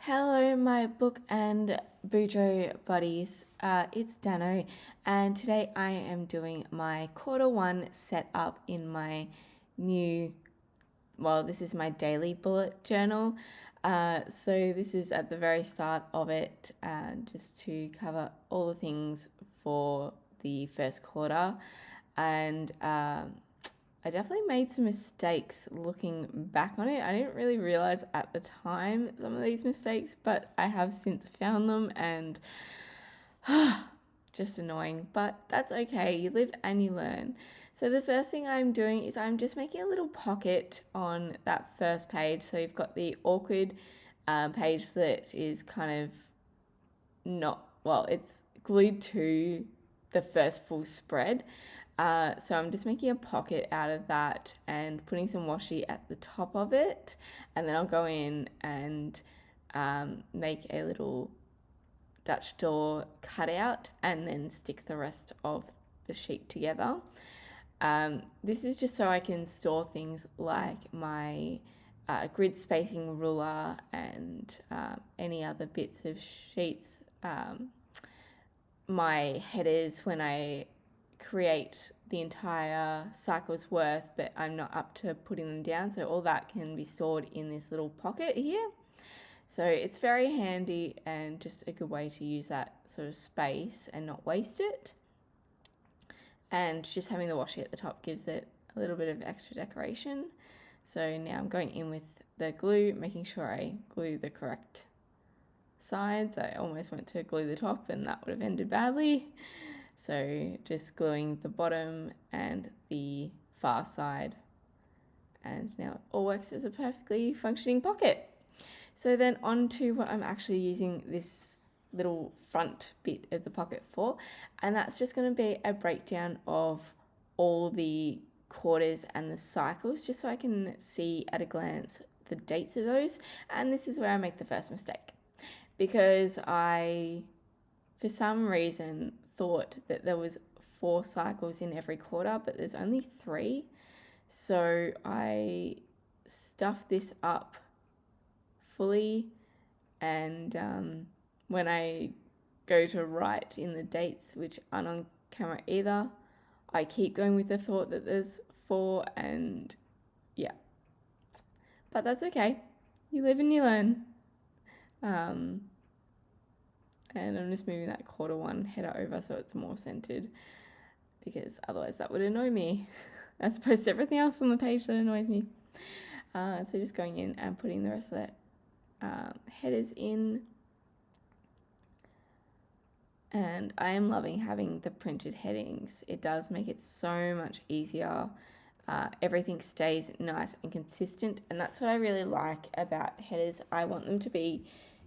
Hello, my book and Boudreaux buddies. It's Dano, and today I am doing my quarter one setup in my new. This is my daily bullet journal. So this is at the very start of it, just to cover all the things for the first quarter, and I definitely made some mistakes looking back on it. I didn't really realize at the time some of these mistakes, but I have since found them and just annoying, but that's okay. You live and you learn. So the first thing I'm doing is I'm just making a little pocket on that first page. So you've got the awkward page that is kind of it's glued to the first full spread. So I'm just making a pocket out of that and putting some washi at the top of it, and then I'll go in and make a little Dutch door cutout and then stick the rest of the sheet together. This is just so I can store things like my grid spacing ruler and any other bits of sheets, my headers when I create the entire cycle's worth, but I'm not up to putting them down. So all that can be stored in this little pocket here. So it's very handy and just a good way to use that sort of space and not waste it. And just having the washi at the top gives it a little bit of extra decoration. So now I'm going in with the glue, making sure I glue the correct sides. I almost went to glue the top and that would have ended badly. So just gluing the bottom and the far side, and now it all works as a perfectly functioning pocket. So then on to what I'm actually using this little front bit of the pocket for, and that's just going to be a breakdown of all the quarters and the cycles, just so I can see at a glance the dates of those. And this is where I make the first mistake, because I, for some reason, thought that there was 4 cycles in every quarter, but there's only 3. So I stuffed this up fully, and when I go to write in the dates, which aren't on camera either, I keep going with the thought that there's 4, and yeah. But that's okay. You live and you learn. And I'm just moving that quarter one header over so it's more centered, because otherwise that would annoy me as opposed to everything else on the page that annoys me. So just going in and putting the rest of the headers in. And I am loving having the printed headings. It does make it so much easier. Everything stays nice and consistent, and that's what I really like about headers. I want them to be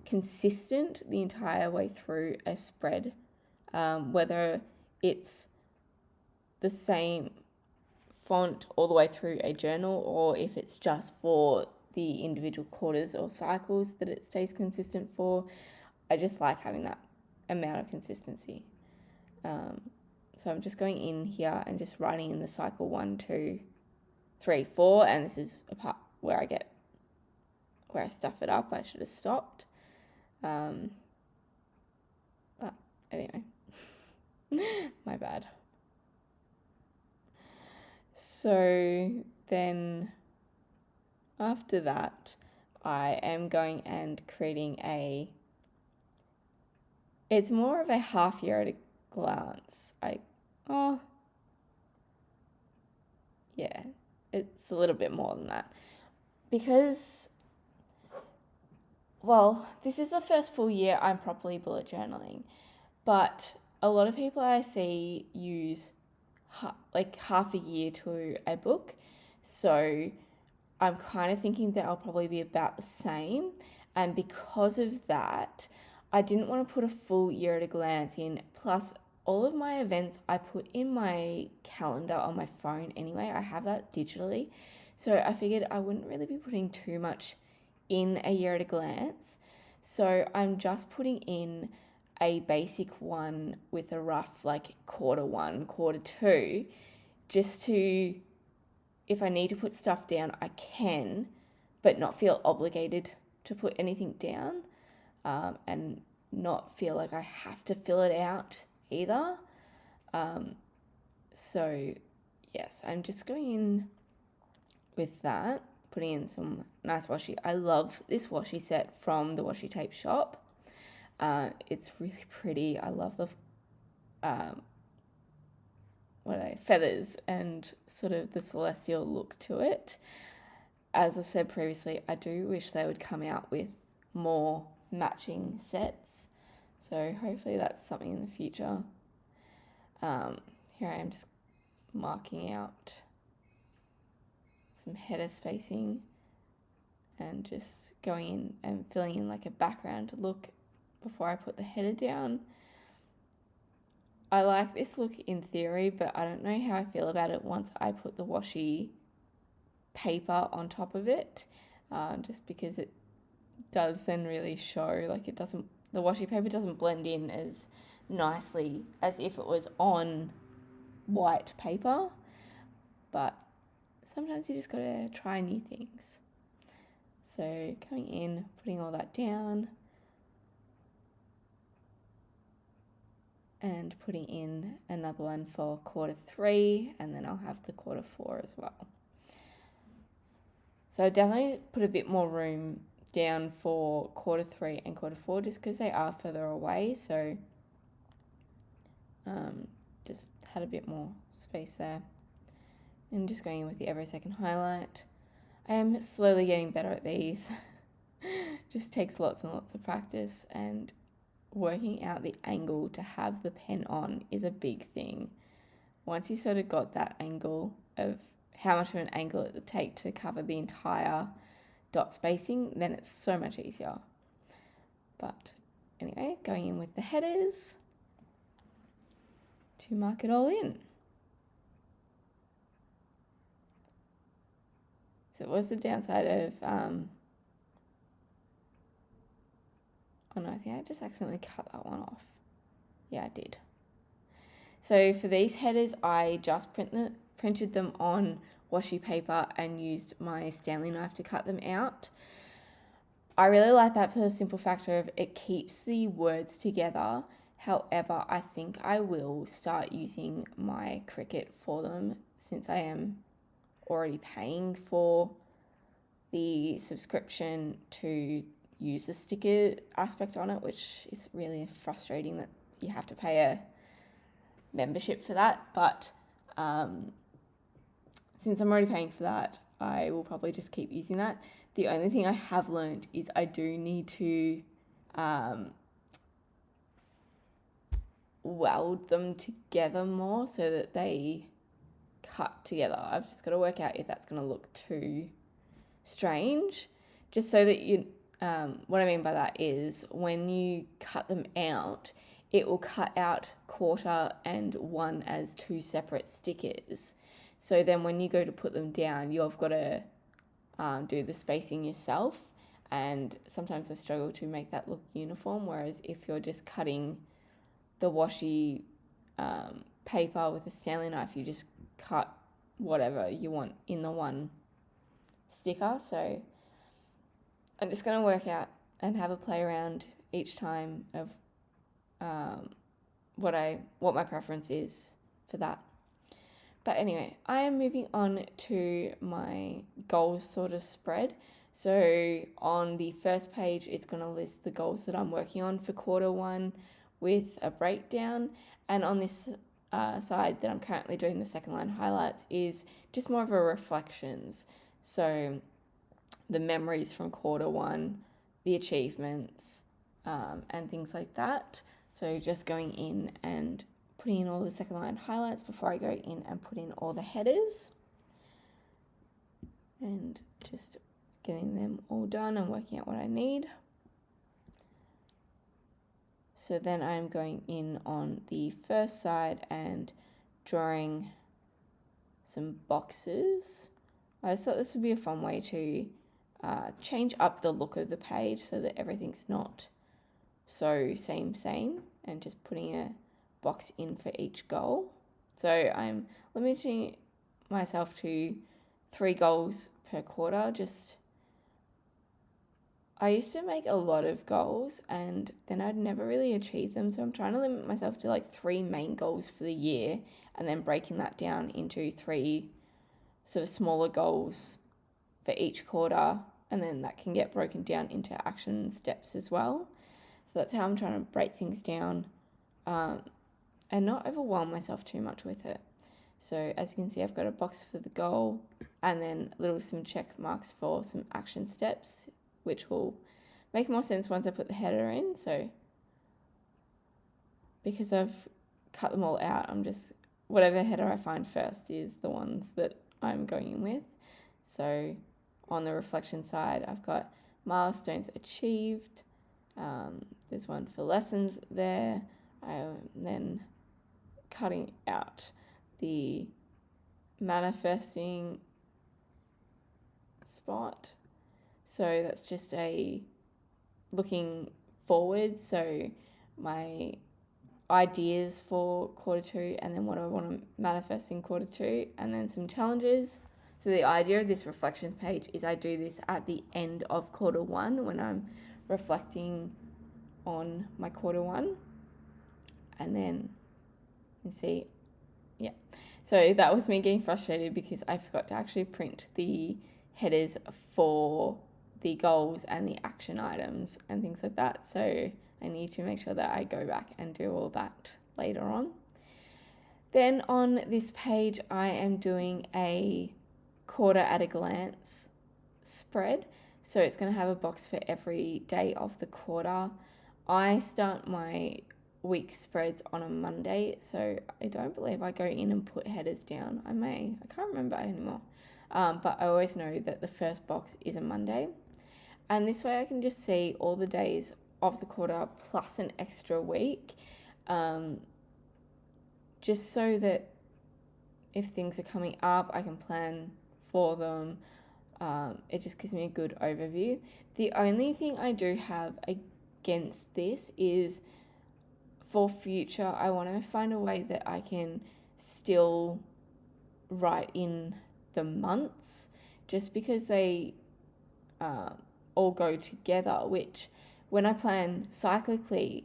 consistent the entire way through a spread, whether it's the same font all the way through a journal, or if it's just for the individual quarters or cycles that it stays consistent for. I just like having that amount of consistency. So I'm just going in here and just writing in the cycle 1, 2, 3, 4, and this is a part where I stuff it up. I should have stopped. But anyway, my bad. So then after that, I am going and creating it's more of a half year at a glance. It's a little bit more than that, because this is the first full year I'm properly bullet journaling, but a lot of people I see use half a year to a book. So I'm kind of thinking that I'll probably be about the same. And because of that, I didn't want to put a full year at a glance in. Plus, all of my events I put in my calendar on my phone anyway. I have that digitally. So I figured I wouldn't really be putting too much in a year at a glance. So I'm just putting in a basic one with a rough quarter 1, quarter 2, just to, if I need to put stuff down, I can, but not feel obligated to put anything down. and not feel like I have to fill it out either. So yes, I'm just going in with that, putting in some nice washi. I love this washi set from the washi tape shop. It's really pretty. I love the feathers and sort of the celestial look to it. As I've said previously, I do wish they would come out with more matching sets. So hopefully that's something in the future. Here I am just marking out some header spacing and just going in and filling in like a background look before I put the header down. I like this look in theory, but I don't know how I feel about it once I put the washi paper on top of it, just because it does then really show, like it doesn't, the washi paper doesn't blend in as nicely as if it was on white paper. But sometimes you just gotta try new things. So coming in, putting all that down, and putting in another one for Q3, and then I'll have the Q4 as well. So I definitely put a bit more room down for Q3 and Q4 just because they are further away. So just had a bit more space there. And just going in with the every second highlight. I am slowly getting better at these. Just takes lots and lots of practice, and working out the angle to have the pen on is a big thing. Once you sort of got that angle of how much of an angle it would take to cover the entire dot spacing, then it's so much easier. But anyway, going in with the headers to mark it all in. So it was the downside of, oh no, I think I just accidentally cut that one off. Yeah, I did. So for these headers, I just printed them on washi paper and used my Stanley knife to cut them out. I really like that for the simple factor of it keeps the words together. However, I think I will start using my Cricut for them since I am already paying for the subscription to use the sticker aspect on it, which is really frustrating that you have to pay a membership for that. But since I'm already paying for that, I will probably just keep using that. The only thing I have learned is I do need to weld them together more so that they cut together. I've just got to work out if that's going to look too strange, just so that you what I mean by that is when you cut them out, it will cut out quarter and one as two separate stickers. So then when you go to put them down, you've got to do the spacing yourself, and sometimes I struggle to make that look uniform, whereas if you're just cutting the washi paper with a Stanley knife, you just cut whatever you want in the one sticker. So I'm just going to work out and have a play around each time of what my preference is for that. But anyway, I am moving on to my goals sort of spread. So on the first page, it's going to list the goals that I'm working on for Q1 with a breakdown. And on this side that I'm currently doing the second line highlights is just more of a reflections. So the memories from Q1, the achievements, and things like that. So just going in and putting in all the second line highlights before I go in and put in all the headers. And just getting them all done and working out what I need. So then I'm going in on the first side and drawing some boxes. I just thought this would be a fun way to change up the look of the page so that everything's not so same, and just putting a box in for each goal. So I'm limiting myself to 3 goals per quarter, just I used to make a lot of goals and then I'd never really achieve them. So I'm trying to limit myself to like 3 main goals for the year and then breaking that down into 3 sort of smaller goals for each quarter. And then that can get broken down into action steps as well. So that's how I'm trying to break things down and not overwhelm myself too much with it. So as you can see, I've got a box for the goal and then some check marks for some action steps, which will make more sense once I put the header in. So because I've cut them all out, I'm just, whatever header I find first is the ones that I'm going in with. So on the reflection side, I've got milestones achieved. There's one for lessons there. Then cutting out the manifesting spot. So that's just a looking forward. So my ideas for quarter 2 and then what I want to manifest in quarter 2 and then some challenges. So the idea of this reflections page is I do this at the end of quarter 1 when I'm reflecting on my quarter 1. And then you see, yeah. So that was me getting frustrated because I forgot to actually print the headers for the goals and the action items and things like that. So I need to make sure that I go back and do all that later on. Then on this page, I am doing a quarter at a glance spread. So it's going to have a box for every day of the quarter. I start my week spreads on a Monday, so I don't believe I go in and put headers down. I can't remember anymore. But I always know that the first box is a Monday. And this way I can just see all the days of the quarter plus an extra week, just so that if things are coming up, I can plan for them. It just gives me a good overview. The only thing I do have against this is for future, I want to find a way that I can still write in the months, just because they all go together, which when I plan cyclically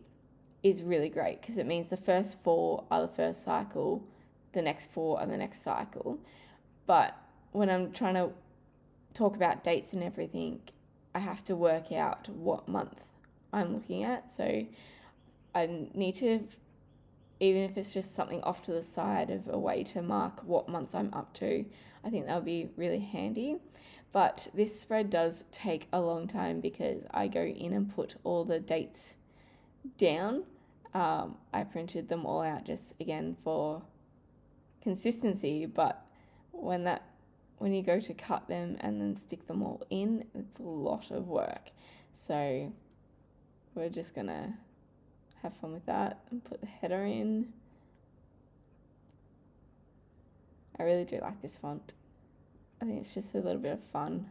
is really great because it means the first 4 are the first cycle, the next 4 are the next cycle. But when I'm trying to talk about dates and everything, I have to work out what month I'm looking at. So I need to, even if it's just something off to the side of a way to mark what month I'm up to, I think that would be really handy. But this spread does take a long time because I go in and put all the dates down. I printed them all out just again for consistency, but when you go to cut them and then stick them all in, it's a lot of work. So we're just gonna have fun with that and put the header in. I really do like this font. I think it's just a little bit of fun.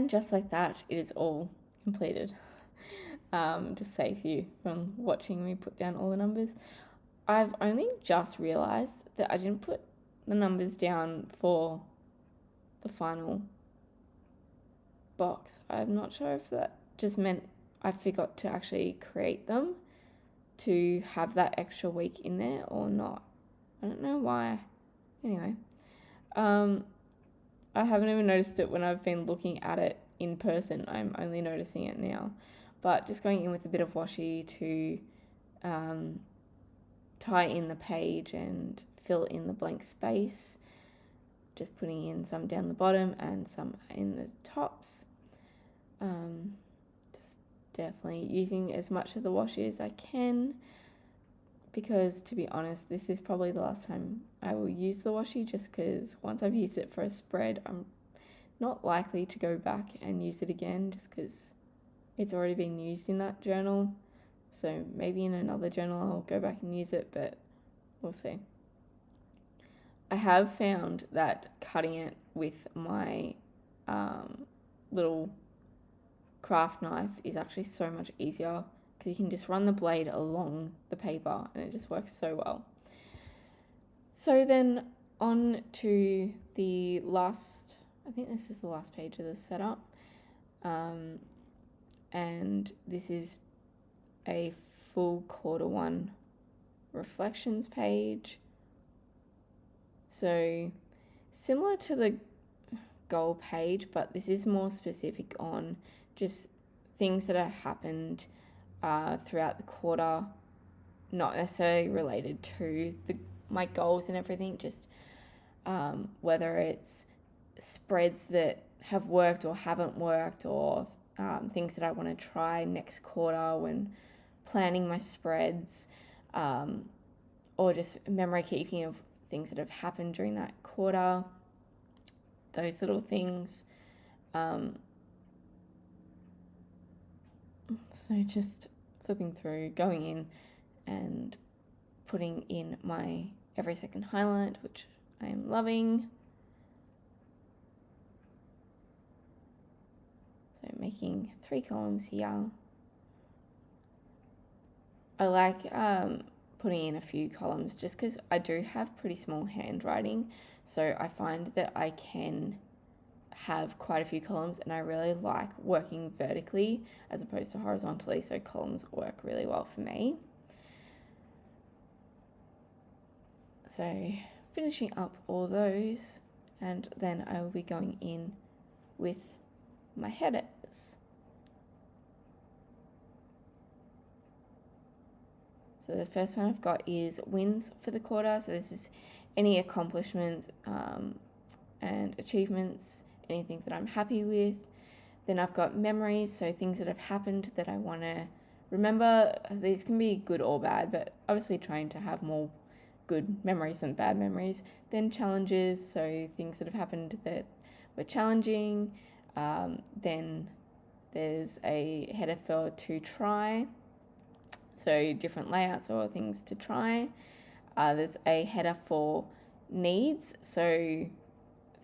And just like that, it is all completed. Just saves you from watching me put down all the numbers. I've only just realised that I didn't put the numbers down for the final box. I'm not sure if that just meant I forgot to actually create them to have that extra week in there or not. I don't know why. Anyway, I haven't even noticed it when I've been looking at it in person. I'm only noticing it now. But just going in with a bit of washi to tie in the page and fill in the blank space. Just putting in some down the bottom and some in the tops. Just definitely using as much of the washi as I can, because to be honest, this is probably the last time I will use the washi, just because once I've used it for a spread, I'm not likely to go back and use it again, just because it's already been used in that journal. So maybe in another journal I'll go back and use it, but we'll see. I have found that cutting it with my little craft knife is actually so much easier, because you can just run the blade along the paper and it just works so well. So then on to the last, I think this is the last page of the setup, and this is a full Q1 reflections page. So similar to the goal page, but this is more specific on just things that have happened throughout the quarter, not necessarily related to my goals and everything, just whether it's spreads that have worked or haven't worked, or things that I want to try next quarter when planning my spreads, or just memory keeping of things that have happened during that quarter, those little things. So just flipping through, going in and putting in my every second highlight, which I am loving. So making 3 columns here. I like putting in a few columns just because I do have pretty small handwriting, so I find that I can have quite a few columns, and I really like working vertically as opposed to horizontally, so columns work really well for me. So finishing up all those, and then I will be going in with my headers. So the first one I've got is wins for the quarter. So this is any accomplishments and achievements, anything that I'm happy with. Then I've got memories, so things that have happened that I want to remember. These can be good or bad, but obviously trying to have more good memories than bad memories. Then challenges, so things that have happened that were challenging. Then there's a header for to try, so different layouts or things to try. There's a header for needs, so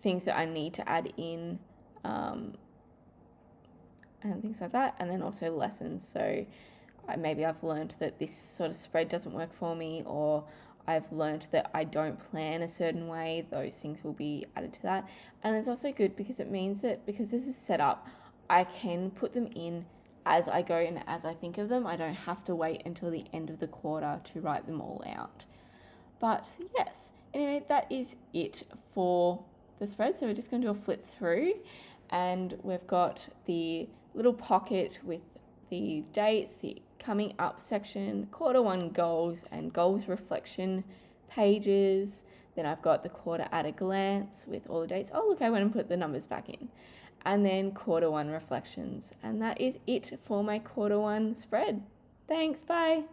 things that I need to add in, and things like that. And then also lessons, so maybe I've learned that this sort of spread doesn't work for me, or I've learned that I don't plan a certain way. Those things will be added to that. And it's also good because it means that because this is set up, I can put them in as I go and as I think of them. I don't have to wait until the end of the quarter to write them all out. But yes, anyway, that is it for the spread. So we're just going to do a flip through, and we've got the little pocket with the dates, the coming up section, Q1 goals and goals reflection pages. Then I've got the quarter at a glance with all the dates. Oh, look, I went and put the numbers back in. And then Q1 reflections. And that is it for my Q1 spread. Thanks, bye.